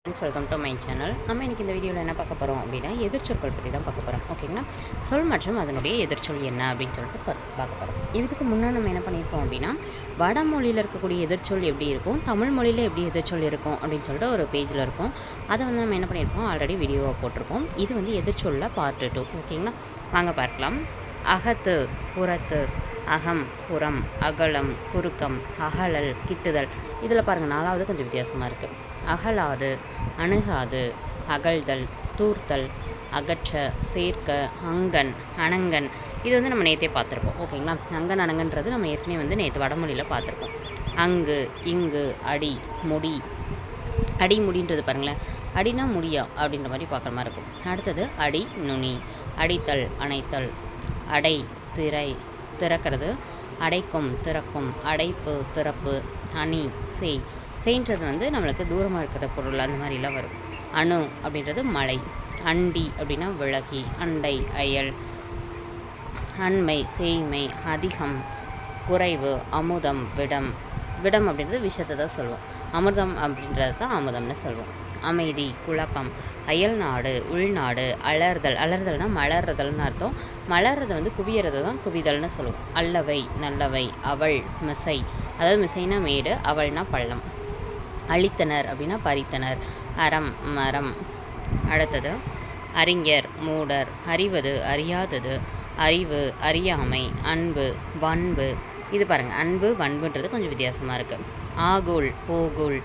Friends, welcome to my channel. நம்ம இன்றைக்கி இந்த வீடியோவில் என்ன பார்க்க போகிறோம் அப்படின்னா எதிர்ச்சொற்கள் பற்றி தான் பார்க்க போகிறோம். ஓகேங்களா? சொல் மற்றும் அதனுடைய எதிர்ச்சொல் என்ன அப்படின்னு சொல்லிட்டு பார்க்க போகிறோம். இதுக்கு முன்னாடி நம்ம என்ன பண்ணியிருப்போம் அப்படின்னா வடமொழியில் இருக்கக்கூடிய எதிர்ச்சொல் எப்படி இருக்கும், தமிழ் மொழியில் எப்படி எதிர்ச்சொல் இருக்கும் அப்படின்னு சொல்லிட்டு ஒரு பேஜில் இருக்கும். அதை வந்து நம்ம என்ன பண்ணியிருப்போம், ஆல்ரெடி வீடியோவாக போட்டிருப்போம். இது வந்து எதிர்ச்சொல்ல பார்ட் 2. ஓகேங்களா? வாங்க பார்க்கலாம். அகத்து, புறத்து, அகம், புறம், அகலம், குறுக்கம், அகலல், கிட்டுதல். இதில் பாருங்கள், 4வது கொஞ்சம் வித்தியாசமாக இருக்குது. அகலாது, அணுகாது, அகழ்தல், தூர்த்தல், அகற்ற, சேர்க்க, அங்கன், அணங்கன். இது வந்து நம்ம நேற்றே பார்த்துருப்போம். ஓகேங்களா? அங்கன் அணங்கன்றது நம்ம ஏற்கனவே வந்து நேற்று வடமொழியில் பார்த்துருப்போம். அங்கு, இங்கு, அடி, முடி. அடி முடின்றது பாருங்களேன், அடினா முடியா அப்படின்ற மாதிரி பார்க்குற மாதிரி இருக்கும். அடுத்தது அடி, நுனி, அடித்தல், அணைத்தல், அடை, திரை, திறக்கிறது, அடைக்கும், திறக்கும், அடைப்பு, திறப்பு, அணி, செய். செய்ன்றது வந்து நம்மளுக்கு தூரமாக இருக்கிற பொருள் அந்த மாதிரிலாம் வரும். அணு அப்படின்றது மலை, அண்டி அப்படின்னா விலகி, அண்டை, அயல், அண்மை, செய்மை, அதிகம், குறைவு, அமுதம், விடம். விடம் அப்படின்றது விஷத்தை தான் சொல்லுவோம். அமிர்தம் அப்படின்றது தான் அமுதம்னு சொல்லுவோம். அமைதி, குழப்பம், அயல் நாடு, உள்நாடு, அலர்தல். அலர்தல்னால் மலர்றதல்னு அர்த்தம். மலர்றது வந்து குவியறது தான் குவிதல்னு சொல்லுவோம். அல்லவை, நல்லவை, அவள், மிசை. அதாவது மிசைனா மேடு, அவள்னா பள்ளம். அழித்தனர் அப்படின்னா பறித்தனர். அறம், மரம். அடுத்தது அறிஞர், மூடர், அறிவது, அறியாதது, அறிவு, அறியாமை, அன்பு, வன்பு. இது பாருங்கள், அன்பு வன்புன்றது கொஞ்சம் வித்தியாசமாக இருக்குது. ஆகுல், போகுல்.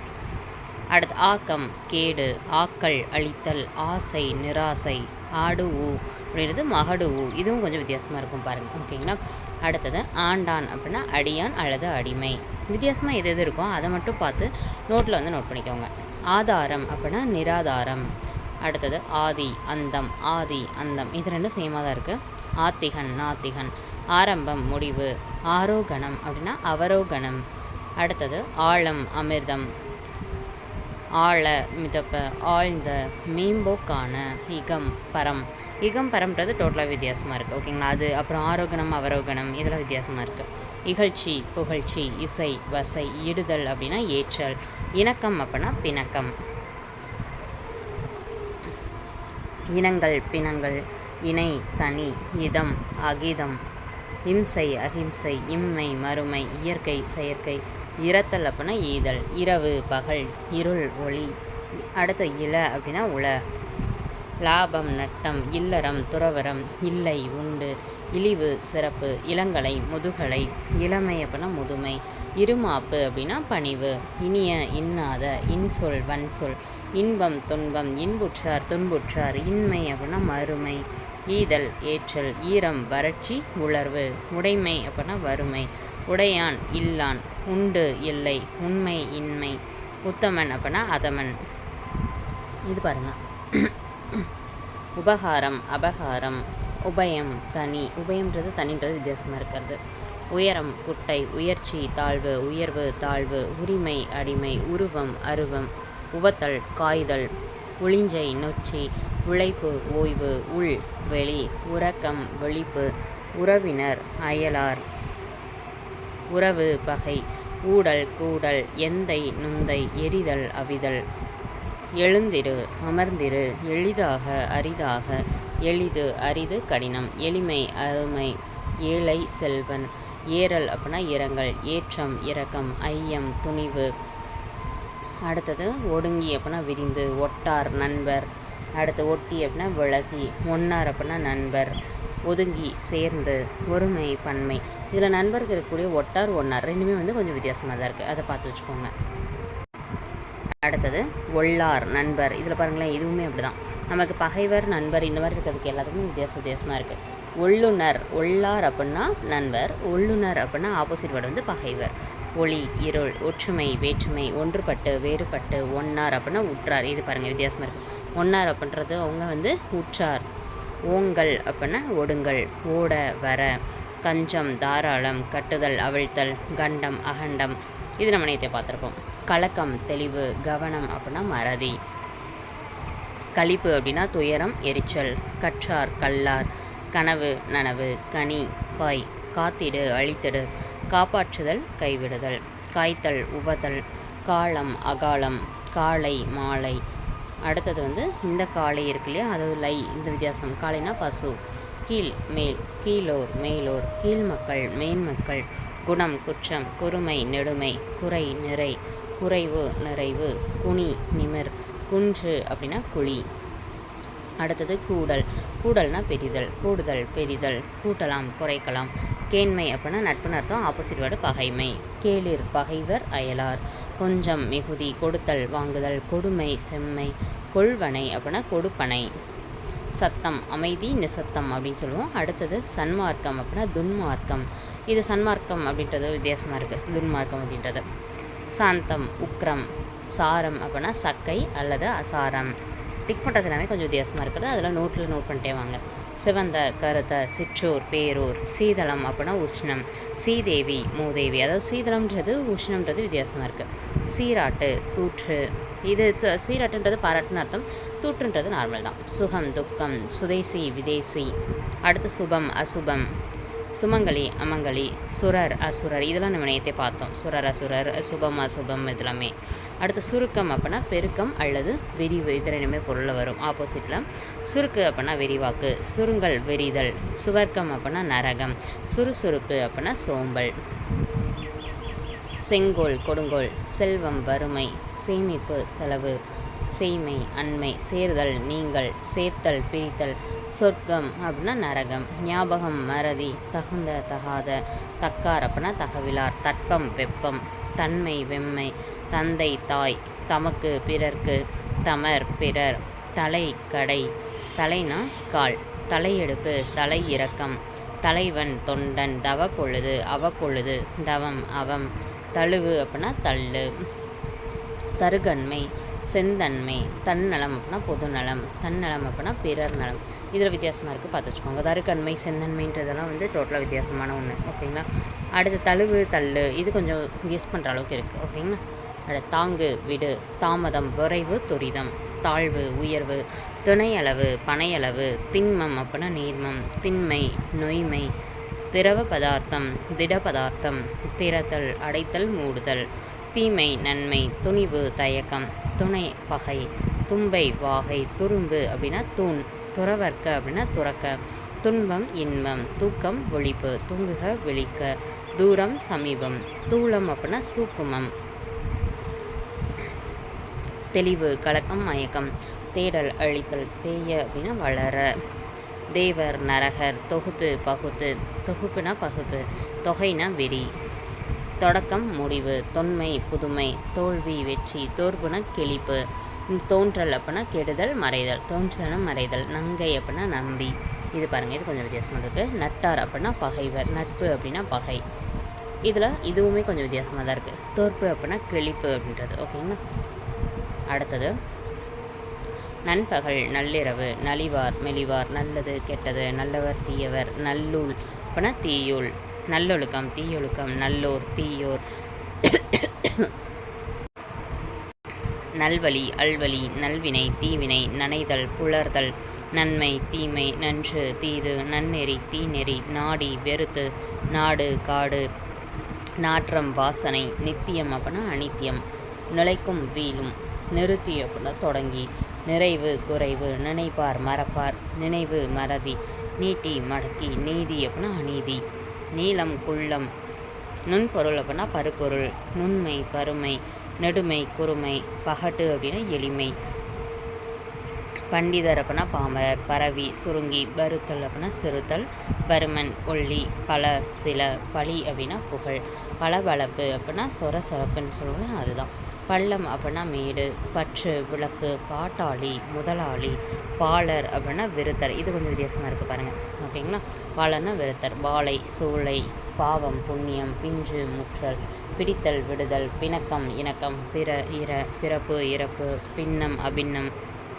அடுத்து ஆக்கம், கேடு, ஆக்கல், அழித்தல், ஆசை, நிராசை, ஆடு ஊ அப்படின்றது மகடு ஊ. இதுவும் கொஞ்சம் வித்தியாசமாக இருக்கும் பாருங்கள். ஓகேங்களா? அடுத்தது ஆண்டான் அப்படின்னா அடியான் அல்லது அடிமை. வித்தியாசமாக எது இருக்கோ அதை மட்டும் பார்த்து நோட்டில் வந்து நோட் பண்ணிக்கோங்க. ஆதாரம் அப்படின்னா நிராதாரம். அடுத்தது ஆதி, அந்தம், ஆதி, அந்தம். இது ரெண்டும் சேமாக தான் இருக்குது. ஆத்திகன், நாத்திகன். ஆரம்பம், முடிவு. ஆரோகணம் அப்படின்னா அவரோகணம். அடுத்தது ஆழம், அமிர்தம். ஆழ, மிதப்ப, ஆழ்ந்த, மேம்போக்கான. இகம், பரம். இகம் பரம்ன்றது டோட்டலாக வித்தியாசமாக இருக்குது. ஓகேங்களா? அது அப்புறம் ஆரோகணம், அவரோகணம் இதெல்லாம் வித்தியாசமாக இருக்குது. இகழ்ச்சி, புகழ்ச்சி, இசை, வசை, இடுதல் அப்படின்னா ஏற்றல். இணக்கம் அப்படின்னா பிணக்கம். இனங்கள், பிணங்கள். இணை, தனி, இதம், அகிதம். இம்சை, அகிம்சை, இம்மை, மறுமை, இயற்கை, செயற்கை. இரத்தல் அப்படின்னா ஈதல். இரவு, பகல், இருள், ஒளி. அடுத்த இள அப்படின்னா உள. லாபம், நட்டம், இல்லறம், துறவரம், இல்லை, உண்டு. இழிவு, சிறப்பு. இளங்கலை, முதுகலை. இளமை அப்படின்னா முதுமை. இருமாப்பு அப்படின்னா பணிவு. இனிய, இன்னாத. இன்சொல், வன்சொல். இன்பம், துன்பம். இன்புற்றார், துன்புற்றார். இன்மை அப்படின்னா மறுமை. ஈதல், ஏற்றல். ஈரம், வறட்சி, உலர்வு. உடைமை அப்படின்னா வறுமை. உடையான், இல்லான். உண்டு, இல்லை. உண்மை, இன்மை. உத்தமன் அப்படின்னா அதமன். இது பாருங்கள். உபகாரம், அபகாரம். உபயம், தனி. உபயம்ன்றது தனின்றது வித்தியாசமாக இருக்கிறது. உயரம், குட்டை. உயர்ச்சி, தாழ்வு. உயர்வு, தாழ்வு. உரிமை, அடிமை. உருவம், அருவம். உவத்தல், காய்தல். உளிஞ்சை, நொச்சி. உழைப்பு, ஓய்வு. உள், வெளி. உறக்கம், விழிப்பு. உறவினர், அயலார். உறவு, பகை. ஊடல், கூடல். எந்தை, நுந்தை. எரிதல், அவிதல். எழுந்திரு, அமர்ந்திரு. எளிதாக, அரிதாக. எளிது, அரிது, கடினம். எளிமை, அருமை. ஏழை, செல்வன். ஏறல் அப்படின்னா இரங்கல். ஏற்றம், இரக்கம். ஐயம், துணிவு. அடுத்தது ஒடுங்கி அப்படின்னா விரிந்து. ஒட்டார், நண்பர். அடுத்து ஒட்டி அப்படின்னா விலகி. ஒன்னார் அப்படின்னா நண்பர். ஒதுங்கி, சேர்ந்து. ஒருமை, பன்மை. இதில் நண்பருக்கு இருக்கக்கூடிய ஒட்டார், ஒன்னார் ரெண்டுமே வந்து கொஞ்சம் வித்தியாசமாக தான் இருக்குது. அதை பார்த்து வச்சுக்கோங்க. அடுத்தது ஒள்ளார், நண்பர். இதில் பாருங்களேன், இதுவுமே அப்படி தான். நமக்கு பகைவர், நண்பர் இந்த மாதிரி இருக்கிறதுக்கு எல்லாத்துக்குமே வித்தியாசமாக இருக்குது. ஒள்ளுனர், ஒள்ளார் அப்படின்னா நண்பர். ஒள்ளுனர் அப்படின்னா ஆப்போசிட் வேர்டு வந்து பகைவர். ஒளி, இருள். ஒற்றுமை, வேற்றுமை. ஒன்றுபட்டு, வேறுபட்டு. ஒன்னார் அப்படின்னா உற்றார். இது பாருங்கள் வித்தியாசமாக இருக்குது. ஒன்னார் அப்படின்றது அவங்க வந்து உற்றார். ஓங்கல் அப்படின்னா ஒடுங்கல். ஓட, வர. கஞ்சம், தாராளம். கட்டுதல், அவிழ்த்தல். கண்டம், அகண்டம். இது நம்ம நேற்றே பார்த்துருப்போம். கலக்கம், தெளிவு. கவனம் அப்படின்னா மறதி. களிப்பு அப்படின்னா துயரம், எரிச்சல். கற்றார், கல்லார். கனவு, நனவு. கனி, காய். காத்திடு, அழித்திடு. காப்பாற்றுதல், கைவிடுதல். காய்த்தல், உவதல். காலம், அகாலம். காலை, மாலை. அடுத்தது வந்து இந்த காலை இருக்கு இல்லையா, அது லை, இந்த வித்தியாசம். காலைனா பசு. கீழ் மேல், கீழோர் மேலோர், கீழ் மக்கள் மேன்மக்கள், குணம் குற்றம், குறுமை நெடுமை, குறை நிறை, குறைவு நிறைவு, குனி நிமிர், குன்று அப்படின்னா குழி. அடுத்தது கூடல். கூடல்னா பெரிதல், கூடுதல் பெரிதல், கூட்டலாம் குறைக்கலாம். கேண்மை அப்படின்னா நட்புன்னு அர்த்தம், ஆப்போசிட் வேர்டு பகைமை. கேளிர் பகைவர் அயலார். கொஞ்சம் மிகுதி, கொடுத்தல் வாங்குதல், கொடுமை செம்மை, கொள்வனை அப்படின்னா கொடுப்பனை. சத்தம் அமைதி, நிசத்தம் அப்படின்னு சொல்லுவோம். அடுத்தது சன்மார்க்கம் அப்படின்னா துன்மார்க்கம். இது சன்மார்க்கம் அப்படின்றது வித்தியாசமாக இருக்குது, துன்மார்க்கம் அப்படின்றது. சாந்தம் உக்ரம், சாரம் அப்படின்னா சக்கை அல்லது அசாரம். டிக் பண்ணுறது எல்லாமே கொஞ்சம் வித்தியாசமாக இருக்குது, அதில் நோட்டில் நோட் பண்ணிட்டே வாங்க. சிவந்த கருத்த, சிற்றூர் பேரூர். சீதளம் அப்படின்னா உஷ்ணம். சீதேவி மூதேவி, அதாவது சீதளம்ன்றது உஷ்ணம்ன்றது வித்தியாசமாக இருக்குது. சீராட்டு தூற்று, இது சீராட்டுன்றது பாராட்டுன்னு அர்த்தம், தூற்றுன்றது நார்மல் தான். சுகம் துக்கம், சுதேசி விதேசி. அடுத்து சுபம் அசுபம், சுமங்கலி அமங்கலி, சுரர் அசுரர், இதெல்லாம் நம்ம நேற்றே பார்த்தோம். சுரர் அசுரர், சுபம் அசுபம் இதெல்லாமே. அடுத்து சுருக்கம் அப்படின்னா பெருக்கம் அல்லது விரிவு, இது ரெண்டுமே பொருளில் வரும் ஆப்போசிட்டில். சுருக்கு அப்படின்னா விரிவாக்கு, சுருங்கல் விரிதல், சுவர்க்கம் அப்படின்னா நரகம், சுறுசுறுப்பு அப்படின்னா சோம்பல். செங்கோல் கொடுங்கோல், செல்வம் வறுமை, சேமிப்பு செலவு, செய்மை அண்மை, சேர்தல் நீங்கள், சேர்த்தல் பிரித்தல், சொர்க்கம் அப்படின்னா நரகம், ஞாபகம் மறதி, தகுந்த தகாத, தக்கார் அப்படின்னா தகவிலார், தட்பம் வெப்பம், தன்மை வெம்மை, தந்தை தாய், தமக்கு பிறர்க்கு, தமர் பிறர், தலை கடை, தலைனா கால், தலையெடுப்பு தலை இறக்கம், தலைவன் தொண்டன், தவ பொழுது அவப்பொழுது, தவம் அவம், தழுவு அப்படின்னா தள்ளு. தருகன்மை செந்தன்மை, தன்னலம் அப்படின்னா பொதுநலம், தன்னலம் அப்படின்னா பிறர் நலம். இதில் வித்தியாசமாக இருக்குது, பார்த்து வச்சுக்கோங்க. தருகன்மை செந்தன்மைன்றதெல்லாம் வந்து டோட்டலாக வித்தியாசமான ஒன்று, ஓகேங்களா. அடுத்து தழுவு தள்ளு, இது கொஞ்சம் கெஸ் பண்ணுற அளவுக்கு இருக்குது, ஓகேங்களா. அடுத்து தாங்கு விடு, தாமதம் விரைவு துரிதம், தாழ்வு உயர்வு, துணையளவு பனையளவு, திண்மம் அப்படின்னா நீர்மம், திண்மை நொய்மை, திரவ பதார்த்தம் திட பதார்த்தம், திறத்தல் அடைத்தல் மூடுதல், தீமை நன்மை, துணிவு தயக்கம், துணை பகை, தும்பை வாகை, துரும்பு அப்படின்னா தூண், துறவர்க்க அப்படின்னா துறக்க, துன்பம் இன்பம், தூக்கம் ஒழிப்பு, தூங்குக விழிக்க, தூரம் சமீபம், தூளம் அப்படின்னா சூக்குமம், தெளிவு கலக்கம் மயக்கம், தேடல் அழித்தல், தேய அப்படின்னா வளர, தேவர் நரகர், தொகுத்து பகுத்து, தொகுப்புனா பகுப்பு, தொகைனா வெறி, தொடக்கம் முடிவு, தொன்மை புதுமை, தோல்வி வெற்றி, தோற்புனா கிழிப்பு, தோன்றல் அப்படின்னா கெடுதல் மறைதல், தோன்றுதல்னா மறைதல், நங்கை அப்படின்னா நம்பி. இது பாருங்கள், இது கொஞ்சம் வித்தியாசமாக இருக்குது. நட்டார் அப்படின்னா பகைவர், நட்பு அப்படின்னா பகை. இதில் இதுவுமே கொஞ்சம் வித்தியாசமாக தான் இருக்குது. தோற்பு அப்படின்னா கிழிப்பு அப்படின்றது, ஓகேங்களா. அடுத்தது நண்பகல் நள்ளிரவு, நலிவார் மெலிவார், நல்லது கெட்டது, நல்லவர் தீயவர், நல்லூல் அப்படின்னா தீயுள், நல்லொழுக்கம் தீயொழுக்கம், நல்லோர் தீயோர், நல்வழி அல்வழி, நல்வினை தீவினை, நனைதல் புலர்தல், நன்மை தீமை, நன்று தீது, நன்னெறி தீநெறி, நாடி வெறுத்து, நாடு காடு, நாற்றம் வாசனை, நித்தியம் அப்படின்னா அனித்தியம், நிலைக்கும் வீழும், நிறுத்தி அப்படின்னா தொடங்கி, நிறைவு குறைவு, நினைப்பார் மறப்பார், நினைவு மறதி, நீட்டி மடக்கி, நீதி அப்படின்னா அநீதி, நீளம் குள்ளம், நுண்பொருள் அப்படின்னா பருப்பொருள், நுண்மை பருமை, நெடுமை குறுமை, பகட்டு அப்படின்னா எளிமை, பண்டிதர் அப்படின்னா பாமரர், பரவி சுருங்கி, பருத்தல் அப்படின்னா சிறுத்தல், பருமன் ஒள்ளி, பல சில, பழி அப்படின்னா புகழ், பளபளப்பு அப்படின்னா சொர சொரப்புன்னு சொல்லுவோம்ல அதுதான், பள்ளம் அப்படின்னா மேடு, பற்று விளக்கு, பாட்டாளி முதலாளி, பாலர் அப்படின்னா விருத்தர். இது கொஞ்சம் வித்தியாசமாக இருக்குது பாருங்கள், ஓகேங்களா. பாலர்னா விருத்தர், பாலை சூளை, பாவம் புண்ணியம், பிஞ்சு முற்றல், பிடித்தல் விடுதல், பிணக்கம் இணக்கம், பிற இற, பிறப்பு இறப்பு, பின்னம் அபின்னம்.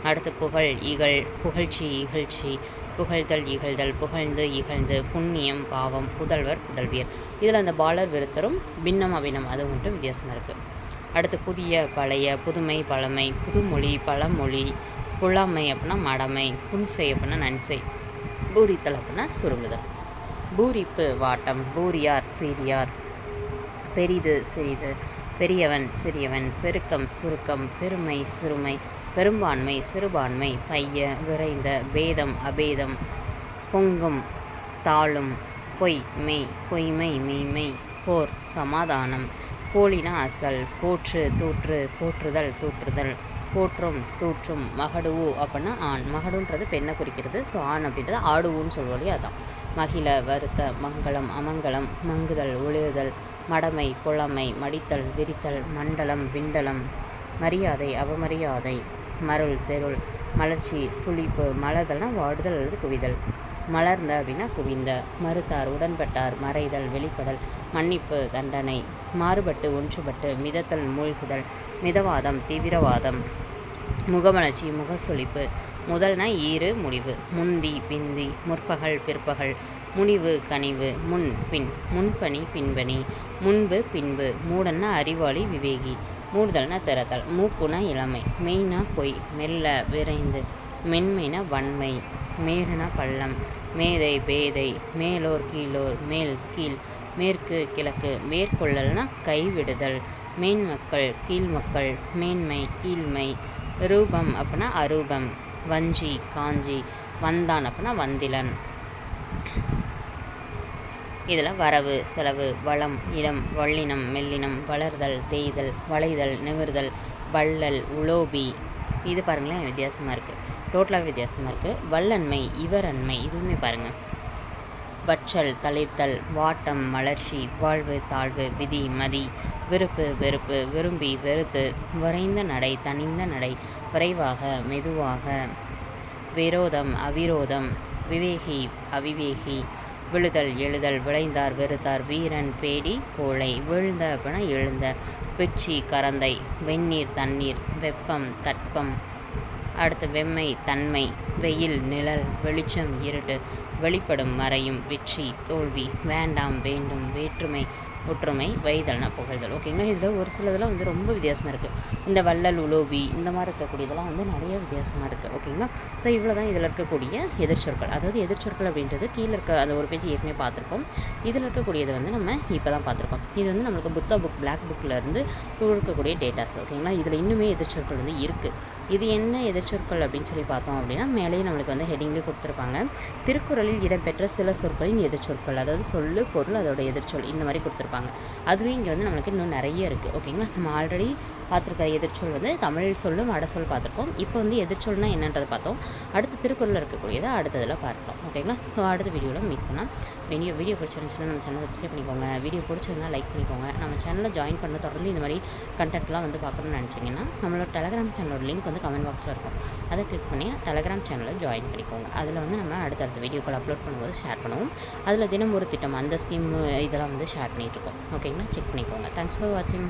அடுத்து புகழ் இகழ், புகழ்ச்சி இகழ்ச்சி, புகழ்தல் இகழ்தல், புகழ்ந்து இகழ்ந்து, புண்ணியம் பாவம், புதல்வர் புதல்வியர். இதில் அந்த பாலர் விருத்தரும் பின்னம் அபின்னம் அது மட்டும் வித்தியாசமாக இருக்குது. அடுத்து புதிய பழைய, புதுமை பழமை, புதுமொழி பழமொழி, புலமை அப்படின்னா மடமை, புன்சை அப்படின்னா நன்சை, பூரித்தல் அப்படின்னா சுருங்குதல். பூரிப்பு வாட்டம், பூரியார் சீரியார், பெரிது சிறிது, பெரியவன் சிறியவன், பெருக்கம் சுருக்கம், பெருமை சிறுமை, பெரும்பான்மை சிறுபான்மை பைய விரைந்த பேதம் அபேதம் பொங்கும் தாளும் பொய் மெய் பொய்மை மெய்மை போர் சமாதானம் போலின அசல் போற்று தூற்று போற்றுதல் தூற்றுதல் போற்றும் தூற்றும் மகடுவு அப்படின்னா ஆண் மகடுன்றது பெண்ணை குறிக்கிறது. ஸோ ஆண் அப்படின்றது ஆடுவுன்னு சொல்லுவோம் அதான். மகிழ வருத்த மங்களம் அமங்கலம் மங்குதல் ஒளியுதல் மடமை புலமை மடித்தல் விரித்தல் மண்டலம் விண்டலம் மரியாதை அவமரியாதை மருள் தெருள் மலர்ச்சி சுளிப்பு மலர்தல்னா வாடுதல் அல்லது குவிதல் மலர்ந்த அப்படின்னா குவிந்த மறுத்தார் உடன்பட்டார் மறைதல் வெளிப்படல் மன்னிப்பு தண்டனை மாறுபட்டு ஒன்றுபட்டு மிதத்தல் மூழ்குதல் மிதவாதம் தீவிரவாதம் முகமலர்ச்சி முகசொலிப்பு முதல்னா ஈறு முடிவு முந்தி பிந்தி முற்பகல் பிற்பகல் முனிவு கனிவு முன் பின் முன்பணி பின்பணி முன்பு பின்பு மூடன்னா அறிவாளி விவேகி மூடுதல்னா திறத்தல் மூப்புனா இளமை மெய்னா பொய் மெல்ல விரைந்து மென்மைனா வன்மை மேடுனா பள்ளம் மேதை பேதை மேலோர் கீழோர் மேல் கீழ் மேற்கு கிழக்கு மேற்கொள்ளல்னா கைவிடுதல் மேன்மக்கள் கீழ்மக்கள் மேன்மை கீழ்மை ரூபம் அப்படின்னா அரூபம் வஞ்சி காஞ்சி வந்தான் அப்படின்னா வந்திலன். இதில் வரவு செலவு வளம் இடம் வள்ளினம் மெல்லினம் வளர்தல் தேய்தல் வளைதல் நிமிர்தல் வள்ளல் உலோபி இது பாருங்களேன் வித்தியாசமாக இருக்குது. டோட்டலாக வித்தியாசமாக இருக்குது. வல்லன்மை இவரன்மை இதுவுமே பாருங்கள். வற்றல் தளிர்த்தல் வாட்டம் மலர்ச்சி வாழ்வு தாழ்வு விதி மதி விருப்பு வெறுப்பு விரும்பி வெறுத்து விரைந்த நடை தனிந்த நடை விரைவாக மெதுவாக விரோதம் அவிரோதம் விவேகி அவிவேகி விழுதல் எழுதல் விளைந்தார் வெறுத்தார் வீரன் பேடி கோழை விழுந்த அப்படின்னா எழுந்த பிச்சி கரந்தை வெந்நீர் தண்ணீர் வெப்பம் தட்பம் அடுத்து வெம்மை தன்மை வெயில் நிழல் வெளிச்சம் இருட்டு வெளிப்படும் மறையும் வெற்றி தோல்வி வேண்டாம் வேண்டும் வேற்றுமை ஒற்றுமை வைதல்னா புகழ்தல். ஓகேங்களா. இதில் ஒரு சிலதெல்லாம் வந்து ரொம்ப வித்தியாசமாக இருக்குது. இந்த வள்ளல் உலோபி இந்த மாதிரி இருக்கக்கூடியதெல்லாம் வந்து நிறைய வித்தியாசமாக இருக்குது. ஓகேங்களா. ஸோ இவ்வளோ தான் இதில் இருக்கக்கூடிய எதிர்ச்சொற்கள். அதாவது எதிர்ச்சொற்கள் அப்படின்றது கீழே இருக்க அந்த ஒரு பேஜ் ஏற்கனவே பார்த்துருப்போம். இதில் இருக்கக்கூடியது வந்து நம்ம இப்போ தான் பார்த்துருக்கோம். இது வந்து நம்மளுக்கு பிளாக் புக்கில் இருந்து இருக்கக்கூடிய டேட்டாஸ். ஓகேங்களா. இதில் இன்னுமே எதிர்ச்சொற்கள் வந்து இருக்குது. இது என்ன எதிர்ச்சொற்கள் அப்படின்னு சொல்லி பார்த்தோம் அப்படின்னா மேலேயே நம்மளுக்கு வந்து ஹெட்டிங்லேயே கொடுத்துருப்பாங்க. திருக்குறளில் இடம்பெற்ற சில சொற்களின் எதிர்ச்சொற்கள், அதாவது சொல்லு பொருள் அதோட எதிர்ச்சொல் இந்த மாதிரி கொடுத்துருப்பாங்க. அதுவே இங்கே வந்து நம்மளுக்கு இன்னும் நிறைய இருக்குது. ஓகேங்களா. நம்ம ஆல்ரெடி பார்த்துருக்க எதிர்ச்சொல் வந்து தமிழ் சொல்லும் வடசொல் பார்த்துருக்கோம். இப்போ வந்து எதிர்ச்சொல்னா என்னன்றதை பார்த்தோம். அடுத்து திருக்குறளில் இருக்கக்கூடியதை அடுத்ததில் பார்க்கலாம். ஓகேங்களா. ஸோ அடுத்த வீடியோவில் மீட் பண்ணலாம். வீடியோ பிடிச்சிருந்துச்சுன்னா நம்ம சேனலை சப்ஸ்கிரைப் பண்ணிக்கோங்க. வீடியோ பிடிச்சிருந்தா லைக் பண்ணிக்கோங்க. நம்ம சேனலில் ஜாயின் பண்ண தொடர்ந்து இந்த மாதிரி கண்டென்ட்லாம் வந்து பார்க்கணும்னு நினச்சிங்கன்னா நம்மளோட டெலகிராம் சேனலோட லிங்க் வந்து கமெண்ட் பாக்ஸில் இருக்கும். அதை கிளிக் பண்ணி டெலகிராம் சேனலில் ஜாயின் பண்ணிக்கோங்க. அதில் வந்து நம்ம அடுத்தடுத்த வீடியோக்கள் அப்லோட் பண்ணும்போது ஷேர் பண்ணுவோம். அதில் தினம் ஒரு திட்டம் அந்த ஸ்கீம் இதெல்லாம் வந்து ஷேர் பண்ணிகிட்ருக்கோம். ஓகேங்களா. செக் பண்ணிக்கோங்க. தேங்க்ஸ் ஃபார் வாட்சிங்.